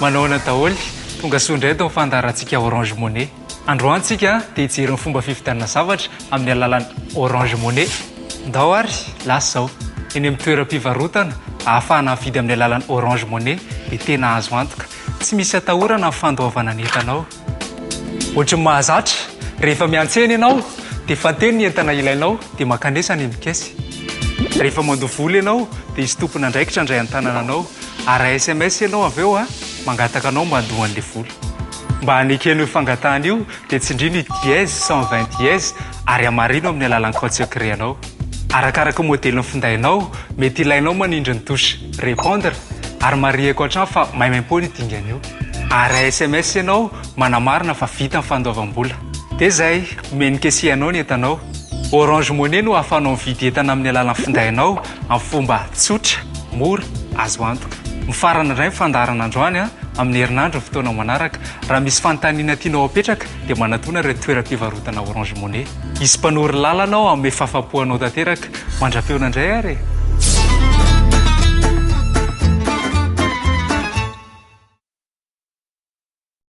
Manao daholo tonga soa indray eto fandarantsika Orange Money. Androany tsika dia hijery ny fomba fividianana zavatra amin'ny alalan'ny Orange Money. Ndao ary lasa zao eny amin'ny toeram-pivarotana ahafahana mividy amin'ny alalan'ny Orange Money dia tena azo antoka. Tsy misy atahorana amin'ny fandoavana ny entanao. Ohatra ny mahazatra rehefa miantsena ianao dia fanteny ny entana ilainao dia makanesa ny mikesy. Rehefa mandovoly ianao dia isy tompona andraikitra indray an-tanananao ary SMS ianao avy eo mangataka anao mandohan'le voly. Mba haneken'io fangatahana io dia tsindriny dièse 120 dièse ary amarino amin'ny alalan'ny code secret anao. Arakaraka modelin'ny findainao mety ilainao manindry ny touche répondre ary marihako hatrany fa maimaimpo ny dingan'io. Ary SMS ianao manamarina fa vita ny fandoavam-bola. Dia zay menikesianao ny entanao. Orange Money no ahafahanao mividy entana amin'ny alalan'ny findainao amin'ny fomba tsotra, mora, azo antoka. Mifarana indray ny fandaharana androany amin'ny herinandro ny fotoana manaraka. Raha misy fanontaniana tianao apetraka dia manatona ireo toeram-pivarotana Orange Money. Hisy mpanory lalana ao amin'ny fahafapohanao tanteraka. Mandrapeona indray ary.